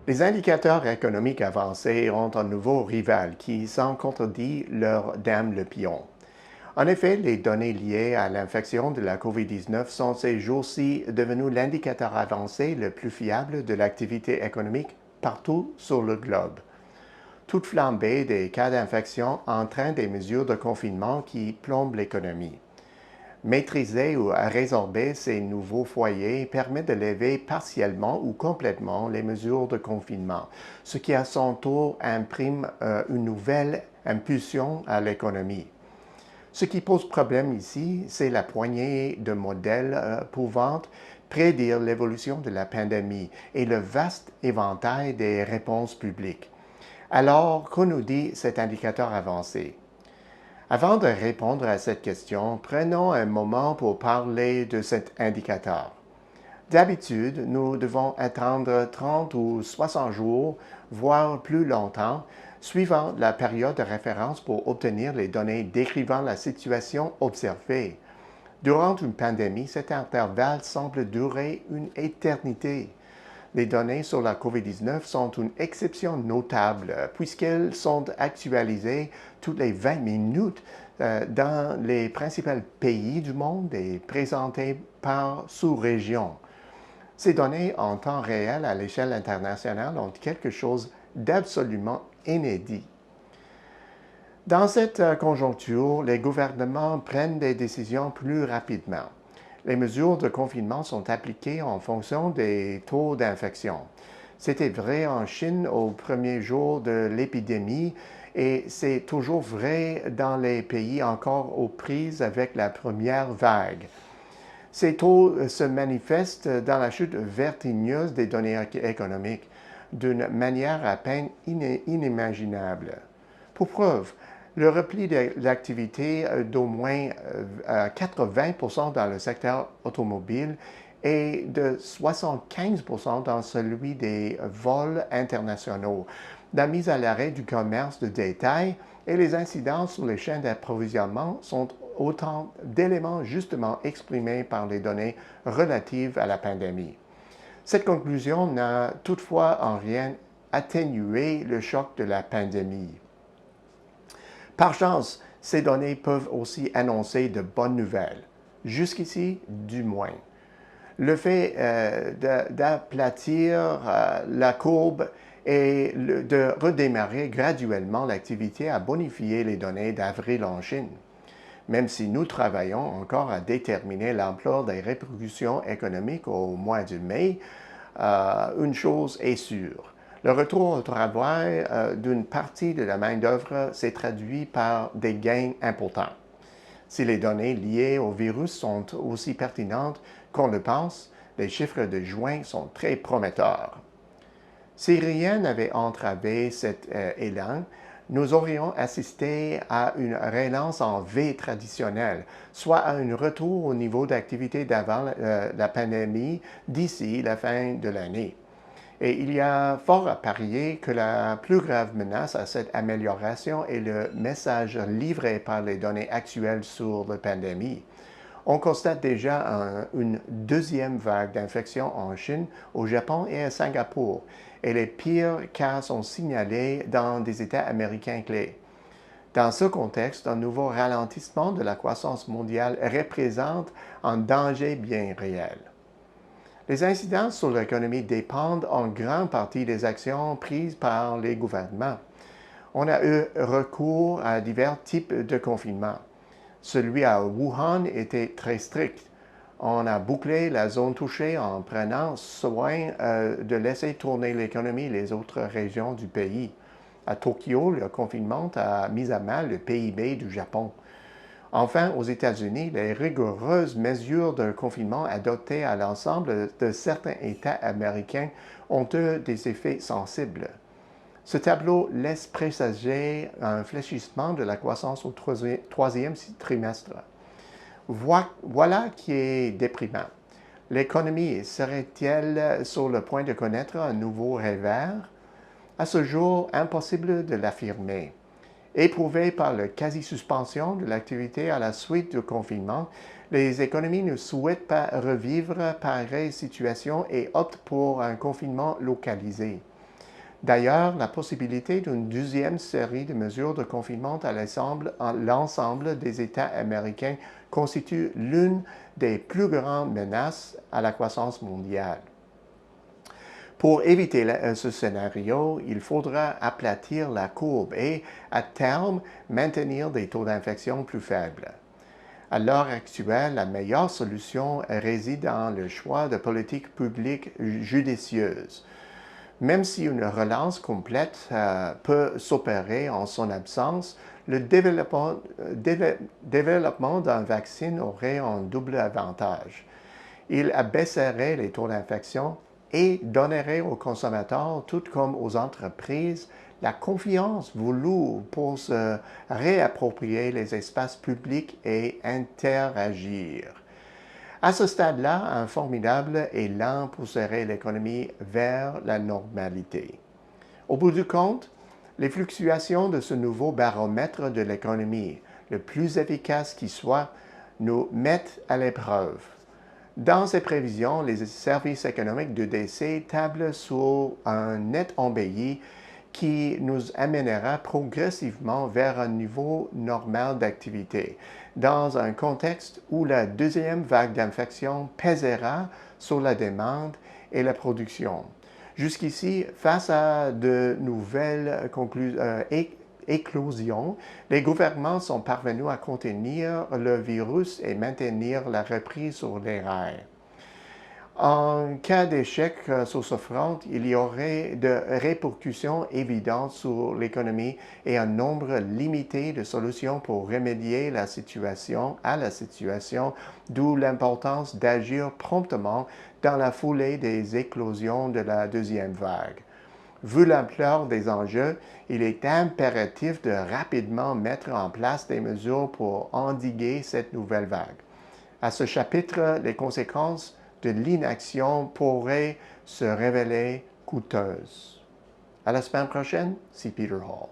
Les indicateurs économiques avancés ont un nouveau rival qui, sans contredit, leur dame le pion. En effet, les données liées à l'infection de la COVID-19 sont ces jours-ci devenues l'indicateur avancé le plus fiable de l'activité économique partout sur le globe. Toute flambée des cas d'infection entraîne des mesures de confinement qui plombent l'économie. Maîtriser ou résorber ces nouveaux foyers permet de lever partiellement ou complètement les mesures de confinement, ce qui à son tour imprime une nouvelle impulsion à l'économie. Ce qui pose problème ici, c'est la poignée de modèles pouvant prédire l'évolution de la pandémie et le vaste éventail des réponses publiques. Alors, que nous dit cet indicateur avancé? Avant de répondre à cette question, prenons un moment pour parler de cet indicateur. D'habitude, nous devons attendre 30 ou 60 jours, voire plus longtemps, suivant la période de référence pour obtenir les données décrivant la situation observée. Durant une pandémie, cet intervalle semble durer une éternité. Les données sur la COVID-19 sont une exception notable puisqu'elles sont actualisées toutes les 20 minutes dans les principaux pays du monde et présentées par sous-région. Ces données en temps réel à l'échelle internationale ont quelque chose d'absolument inédit. Dans cette conjoncture, les gouvernements prennent des décisions plus rapidement. Les mesures de confinement sont appliquées en fonction des taux d'infection. C'était vrai en Chine au premier jour de l'épidémie et c'est toujours vrai dans les pays encore aux prises avec la première vague. Ces taux se manifestent dans la chute vertigineuse des données économiques d'une manière à peine inimaginable. Pour preuve, le repli de l'activité d'au moins 80% dans le secteur automobile et de 75% dans celui des vols internationaux, la mise à l'arrêt du commerce de détail et les incidences sur les chaînes d'approvisionnement sont autant d'éléments justement exprimés par les données relatives à la pandémie. Cette conclusion n'a toutefois en rien atténué le choc de la pandémie. Par chance, ces données peuvent aussi annoncer de bonnes nouvelles, jusqu'ici du moins. Le fait d'aplatir la courbe et de redémarrer graduellement l'activité a bonifié les données d'avril en Chine. Même si nous travaillons encore à déterminer l'ampleur des répercussions économiques au mois de mai, une chose est sûre. Le retour au travail d'une partie de la main-d'œuvre s'est traduit par des gains importants. Si les données liées au virus sont aussi pertinentes qu'on le pense, les chiffres de juin sont très prometteurs. Si rien n'avait entravé cet élan, nous aurions assisté à une relance en V traditionnelle, soit à un retour au niveau d'activité d'avant la pandémie d'ici la fin de l'année. Et il y a fort à parier que la plus grave menace à cette amélioration est le message livré par les données actuelles sur la pandémie. On constate déjà une deuxième vague d'infection en Chine, au Japon et à Singapour, et les pires cas sont signalés dans des États américains clés. Dans ce contexte, un nouveau ralentissement de la croissance mondiale représente un danger bien réel. Les incidences sur l'économie dépendent en grande partie des actions prises par les gouvernements. On a eu recours à divers types de confinement. Celui à Wuhan était très strict. On a bouclé la zone touchée en prenant soin de laisser tourner l'économie et les autres régions du pays. À Tokyo, le confinement a mis à mal le PIB du Japon. Enfin, aux États-Unis, les rigoureuses mesures de confinement adoptées à l'ensemble de certains États américains ont eu des effets sensibles. Ce tableau laisse présager un fléchissement de la croissance au troisième trimestre. Voilà qui est déprimant. L'économie serait-elle sur le point de connaître un nouveau revers? À ce jour, impossible de l'affirmer. Éprouvées par la quasi-suspension de l'activité à la suite du confinement, les économies ne souhaitent pas revivre pareille situation et optent pour un confinement localisé. D'ailleurs, la possibilité d'une deuxième série de mesures de confinement à l'ensemble des États américains constitue l'une des plus grandes menaces à la croissance mondiale. Pour éviter ce scénario, il faudra aplatir la courbe et, à terme, maintenir des taux d'infection plus faibles. À l'heure actuelle, la meilleure solution réside dans le choix de politiques publiques judicieuses. Même si une relance complète peut s'opérer en son absence, le développement d'un vaccin aurait un double avantage. Il abaisserait les taux d'infection et donnerait aux consommateurs, tout comme aux entreprises, la confiance voulue pour se réapproprier les espaces publics et interagir. À ce stade-là, un formidable élan pousserait l'économie vers la normalité. Au bout du compte, les fluctuations de ce nouveau baromètre de l'économie, le plus efficace qui soit, nous mettent à l'épreuve. Dans ces prévisions, les services économiques d'EDC tablent sur un net embelli qui nous amènera progressivement vers un niveau normal d'activité, dans un contexte où la deuxième vague d'infection pèsera sur la demande et la production. Jusqu'ici, face à de nouvelles éclosions, les gouvernements sont parvenus à contenir le virus et maintenir la reprise sur les rails. En cas d'échec sur ce front, il y aurait de répercussions évidentes sur l'économie et un nombre limité de solutions pour remédier à la situation, d'où l'importance d'agir promptement dans la foulée des éclosions de la deuxième vague. Vu l'ampleur des enjeux, il est impératif de rapidement mettre en place des mesures pour endiguer cette nouvelle vague. À ce chapitre, les conséquences de l'inaction pourraient se révéler coûteuses. À la semaine prochaine, c'est Peter Hall.